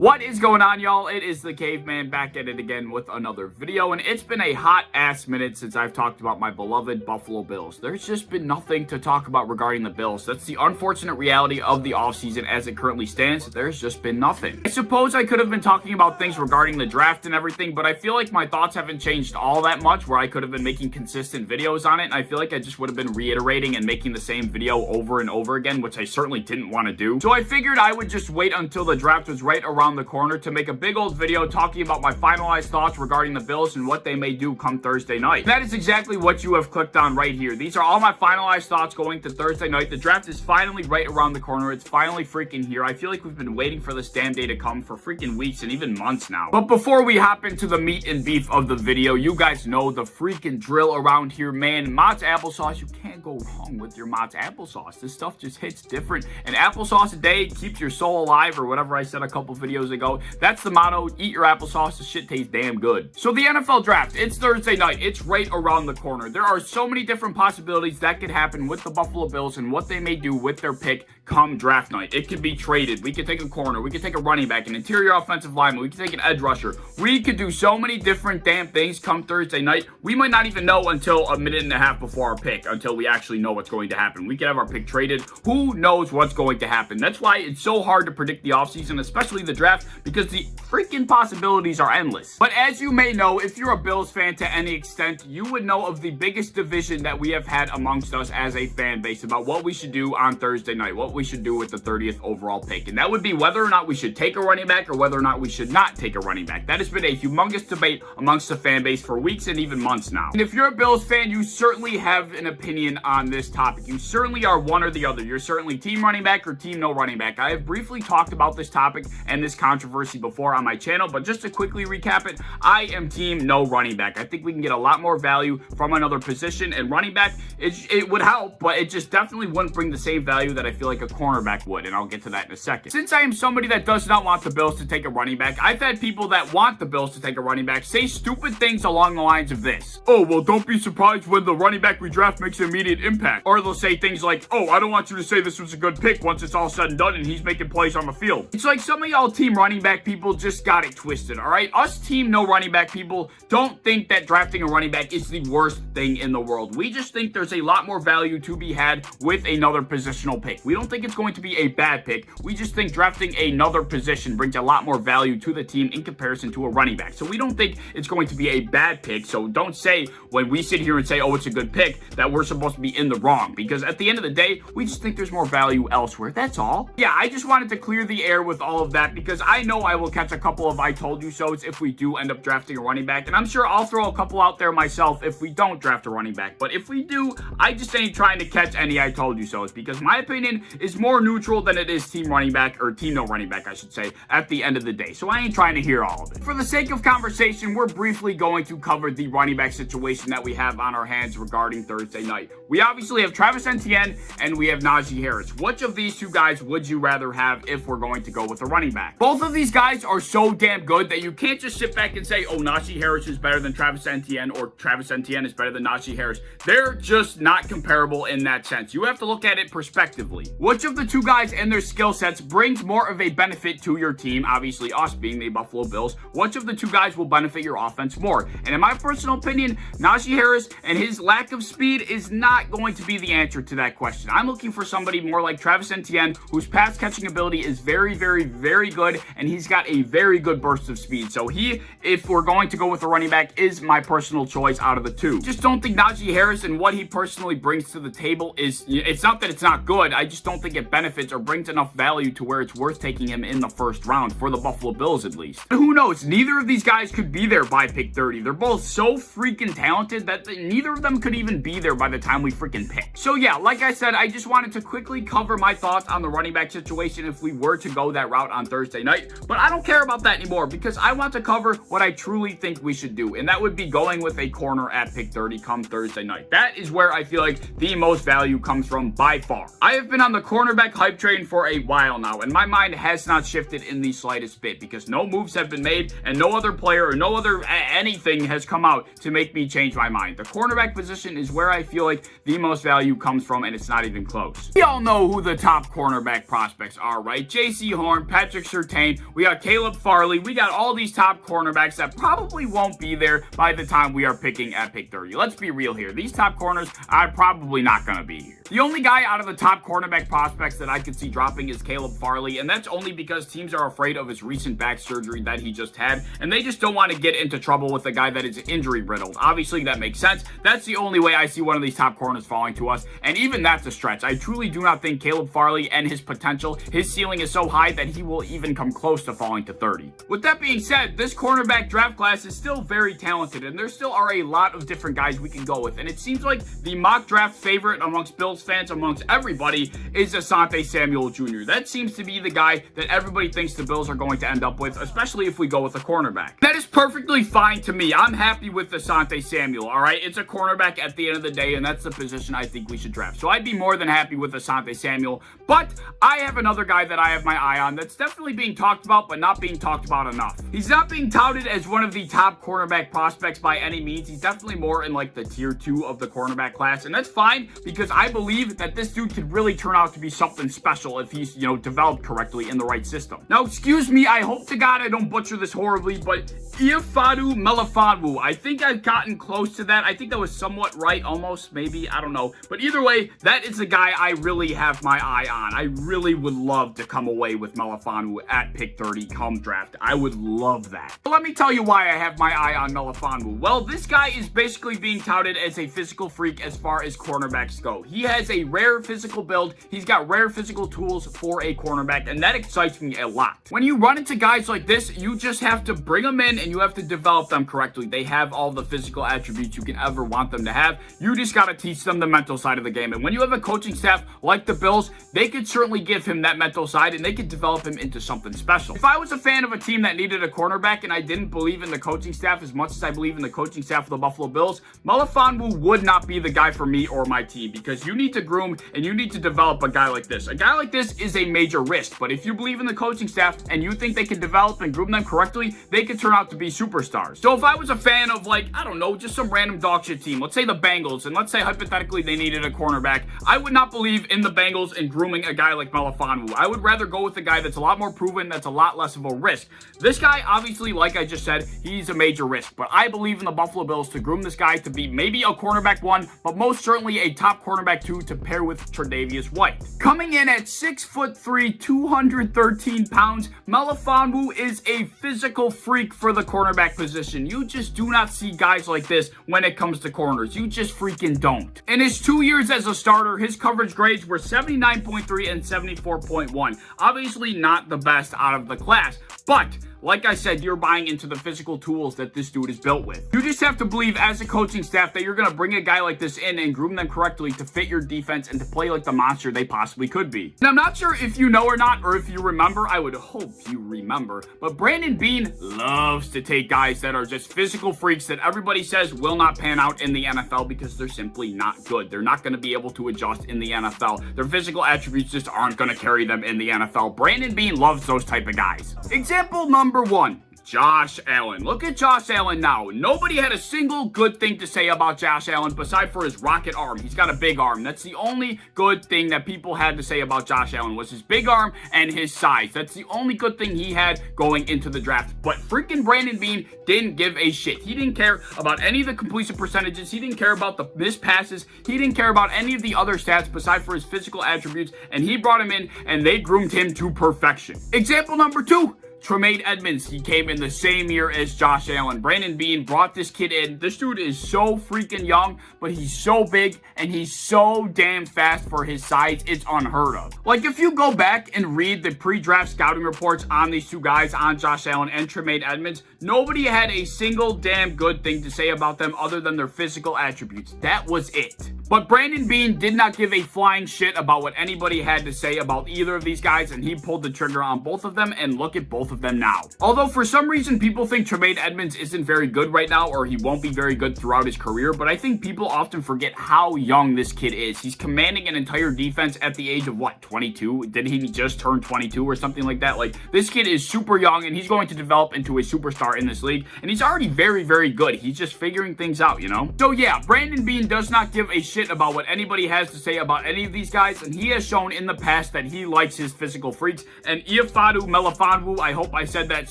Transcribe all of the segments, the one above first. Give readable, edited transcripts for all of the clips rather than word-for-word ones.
What is going on, y'all? It is the Caveman back at it again with another video, and it's been a hot ass minute since I've talked about my beloved Buffalo Bills. There's just been nothing to talk about regarding the Bills. That's the unfortunate reality of the offseason as it currently stands. There's just been nothing. I suppose I could have been talking about things regarding the draft and everything, but I feel like my thoughts haven't changed all that much where I could have been making consistent videos on it, and I feel like I just would have been reiterating and making the same video over and over again, which I certainly didn't want to do. So I figured I would just wait until the draft was right around the corner to make a big old video talking about my finalized thoughts regarding the Bills and what they may do come Thursday night. That is exactly what you have clicked on right here. These are all my finalized thoughts going to Thursday night. The draft is finally right around the corner. It's finally freaking here. I feel like we've been waiting for this damn day to come for freaking weeks and even months now. But before we hop into the meat and beef of the video, you guys know the freaking drill around here, man. Mott's applesauce, you can't go wrong with your Mott's applesauce. This stuff just hits different. An applesauce a day keeps your soul alive, or whatever I said a couple videos ago. That's the motto. Eat your applesauce. The shit tastes damn good. So the NFL draft, it's Thursday night. It's right around the corner. There are so many different possibilities that could happen with the Buffalo Bills and what they may do with their pick come draft night. It could be traded. We could take a corner. We could take a running back, an interior offensive lineman. We could take an edge rusher. We could do so many different damn things come Thursday night. We might not even know until a minute and a half before our pick, until we actually know what's going to happen. We could have our pick traded. Who knows what's going to happen? That's why it's so hard to predict the offseason, especially the draft, because the freaking possibilities are endless. But as you may know, if you're a Bills fan to any extent, you would know of the biggest division that we have had amongst us as a fan base about what we should do on Thursday night, what we should do with the 30th overall pick. And that would be whether or not we should take a running back or whether or not we should not take a running back. That has been a humongous debate amongst the fan base for weeks and even months now. And if you're a Bills fan, you certainly have an opinion on this topic. You certainly are one or the other. You're certainly team running back or team no running back. I have briefly talked about this topic and this controversy before on my channel, but just to quickly recap it, I am team no running back. I think we can get a lot more value from another position, and running back, it would help, but it just definitely wouldn't bring the same value that I feel like a cornerback would, and I'll get to that in a second. Since I am somebody that does not want the Bills to take a running back, I've had people that want the Bills to take a running back say stupid things along the lines of this. Oh, well, don't be surprised when the running back we draft makes an immediate impact. Or they'll say things like, oh, I don't want you to say this was a good pick once it's all said and done and he's making plays on the field. It's like some of y'all team running back people just got it twisted, all right? Us team no running back people don't think that drafting a running back is the worst thing in the world. We just think there's a lot more value to be had with another positional pick. We don't think it's going to be a bad pick. We just think drafting another position brings a lot more value to the team in comparison to a running back. So we don't think it's going to be a bad pick. So don't say when we sit here and say, oh, it's a good pick, that we're supposed to be in the wrong, because at the end of the day, we just think there's more value elsewhere. That's all. Yeah, I just wanted to clear the air with all of that because I know I will catch a couple of I told you so's if we do end up drafting a running back, and I'm sure I'll throw a couple out there myself if we don't draft a running back. But if we do, I just ain't trying to catch any I told you so's because my opinion is more neutral than it is team running back, or team no running back, I should say, at the end of the day. So I ain't trying to hear all of it. For the sake of conversation, we're briefly going to cover the running back situation that we have on our hands regarding Thursday night. We obviously have Travis Etienne and we have Najee Harris. Which of these two guys would you rather have if we're going to go with a running back? Both of these guys are so damn good that you can't just sit back and say, oh, Najee Harris is better than Travis Etienne or Travis Etienne is better than Najee Harris. They're just not comparable in that sense. You have to look at it prospectively. Which of the two guys and their skill sets brings more of a benefit to your team? Obviously, us being the Buffalo Bills. Which of the two guys will benefit your offense more? And in my personal opinion, Najee Harris and his lack of speed is not going to be the answer to that question. I'm looking for somebody more like Travis Etienne, whose pass catching ability is very, very, very good, and he's got a very good burst of speed. So he, if we're going to go with a running back, is my personal choice out of the two. Just don't think Najee Harris and what he personally brings to the table is, it's not that it's not good, I just don't think it benefits or brings enough value to where it's worth taking him in the first round, for the Buffalo Bills at least. But who knows, neither of these guys could be there by pick 30. They're both so freaking talented that neither of them could even be there by the time we freaking pick. So yeah, like I said, I just wanted to quickly cover my thoughts on the running back situation if we were to go that route on Thursday night, but I don't care about that anymore because I want to cover what I truly think we should do, and that would be going with a corner at pick 30 come Thursday night. That is where I feel like the most value comes from by far. I have been on the cornerback hype train for a while now, and my mind has not shifted in the slightest bit because no moves have been made and no other player or no other anything has come out to make me change my mind. The cornerback position is where I feel like the most value comes from, and it's not even close. We all know who the top cornerback prospects are, right? J.C. Horn, Patrick Surtain, we got Caleb Farley, we got all these top cornerbacks that probably won't be there by the time we are picking at pick 30. Let's be real here. These top corners are probably not going to be here. The only guy out of the top cornerback prospects that I could see dropping is Caleb Farley, and that's only because teams are afraid of his recent back surgery that he just had, and they just don't want to get into trouble with a guy that is injury riddled. Obviously, that makes sense. That's the only way I see one of these top corners falling to us, and even that's a stretch. I truly do not think Caleb Farley and his potential, his ceiling is so high that he will even come close to falling to 30. With that being said, this cornerback draft class is still very talented, and there still are a lot of different guys we can go with, and it seems like the mock draft favorite amongst Bills fans, amongst everybody, is Asante Samuel Jr. That seems to be the guy that everybody thinks the Bills are going to end up with, especially if we go with a cornerback. That is perfectly fine to me. I'm happy with Asante Samuel, all right? It's a cornerback at the end of the day, and that's the position I think we should draft. So I'd be more than happy with Asante Samuel, but I have another guy that I have my eye on that's definitely being talked about, but not being talked about enough. He's not being touted as one of the top cornerback prospects by any means. He's definitely more in like the tier 2 of the cornerback class, and that's fine because I believe that this dude could really turn out to be something special if he's, developed correctly in the right system. Now, excuse me, I hope to God I don't butcher this horribly, but Ifeatu Melifonwu, I think I've gotten close to that. I think that was somewhat right, almost, maybe, I don't know. But either way, that is the guy I really have my eye on. I really would love to come away with Melifonwu at pick 30 come draft. I would love that. But let me tell you why I have my eye on Melifonwu. Well, this guy is basically being touted as a physical freak as far as cornerbacks go. He has a rare physical build. He's got rare physical tools for a cornerback, and that excites me a lot. When you run into guys like this, you just have to bring them in and you have to develop them correctly. They have all the physical attributes you can ever want them to have. You just got to teach them the mental side of the game. And when you have a coaching staff like the Bills, they could certainly give him that mental side and they could develop him into something special. If I was a fan of a team that needed a cornerback and I didn't believe in the coaching staff as much as I believe in the coaching staff of the Buffalo Bills, Melifonwu would not be the guy for me or my team because you need to groom and you need to develop a guy like this. A guy like this is a major risk, but if you believe in the coaching staff and you think they can develop and groom them correctly, they could turn out to be superstars. So if I was a fan of, like, I don't know, just some random dog shit team, let's say the Bengals, and let's say hypothetically they needed a cornerback, I would not believe in the Bengals and grooming a guy like Melifonwu. I would rather go with a guy that's a lot more proven, that's a lot less of a risk. This guy, obviously, like I just said, he's a major risk, but I believe in the Buffalo Bills to groom this guy to be maybe a cornerback 1, but most certainly a top cornerback 2 to pair with Tre'Davious White. Coming in at 6'3", 213 pounds, Melifonwu is a physical freak for the cornerback position. You just do not see guys like this when it comes to corners. You just freaking don't. In his 2 years as a starter, his coverage grades were 79.3 and 74.1. Obviously not the best out of the class, but like I said, you're buying into the physical tools that this dude is built with. You just have to believe as a coaching staff that you're going to bring a guy like this in and groom them correctly to fit your defense and to play like the monster they possibly could be. And I'm not sure if you know or not, or if you remember, I would hope you remember, but Brandon Beane loves to take guys that are just physical freaks that everybody says will not pan out in the NFL because they're simply not good. They're not going to be able to adjust in the NFL. Their physical attributes just aren't going to carry them in the NFL. Brandon Beane loves those type of guys. Example number 1. Josh Allen. Look at Josh Allen now. Nobody had a single good thing to say about Josh Allen beside for his rocket arm. He's got a big arm. That's the only good thing that people had to say about Josh Allen was his big arm and his size. That's the only good thing he had going into the draft. But freaking Brandon Beane didn't give a shit. He didn't care about any of the completion percentages. He didn't care about the missed passes. He didn't care about any of the other stats beside for his physical attributes. And he brought him in and they groomed him to perfection. Example number 2. Tremaine Edmonds, he came in the same year as Josh Allen. Brandon Beane brought this kid in. This dude is so freaking young, but he's so big and he's so damn fast for his size. It's unheard of. Like, if you go back and read the pre-draft scouting reports on these two guys, on Josh Allen and Tremaine Edmonds, nobody had a single damn good thing to say about them other than their physical attributes. That was it. But Brandon Beane did not give a flying shit about what anybody had to say about either of these guys, and he pulled the trigger on both of them, and look at both of them now. Although for some reason people think Tremaine Edmonds isn't very good right now, or he won't be very good throughout his career, but I think people often forget how young this kid is. He's commanding an entire defense at the age of what, 22? Did he just turn 22 or something like that? Like, this kid is super young, and he's going to develop into a superstar in this league, and he's already very, very good. He's just figuring things out, you know? So yeah, Brandon Beane does not give a shit about what anybody has to say about any of these guys, and he has shown in the past that he likes his physical freaks, and Ifeatu Melifonwu, I hope I said that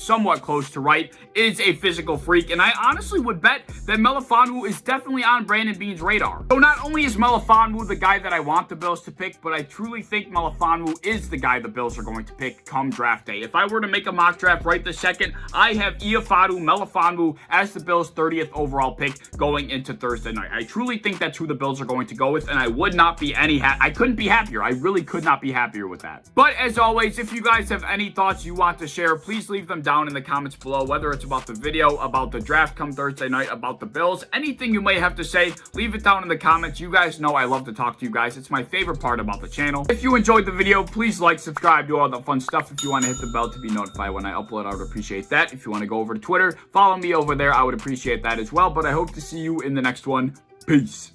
somewhat close to right, is a physical freak, and I honestly would bet that Melifonwu is definitely on Brandon Beane's radar. So not only is Melifonwu the guy that I want the Bills to pick, but I truly think Melifonwu is the guy the Bills are going to pick come draft day. If I were to make a mock draft right this second, I have Ifeatu Melifonwu as the Bills' 30th overall pick going into Thursday night. I truly think that's who the Bills are going to go with, and I would not be I couldn't be happier. I really could not be happier with that. But as always, if you guys have any thoughts you want to share, please leave them down in the comments below, whether it's about the video, about the draft come Thursday night, about the Bills, anything you may have to say, leave it down in the comments. You guys know I love to talk to you guys. It's my favorite part about the channel. If you enjoyed the video, please like, subscribe, do all the fun stuff. If you want to hit the bell to be notified when I upload, I would appreciate that. If you want to go over to Twitter, follow me over there. I would appreciate that as well. But I hope to see you in the next one. Peace.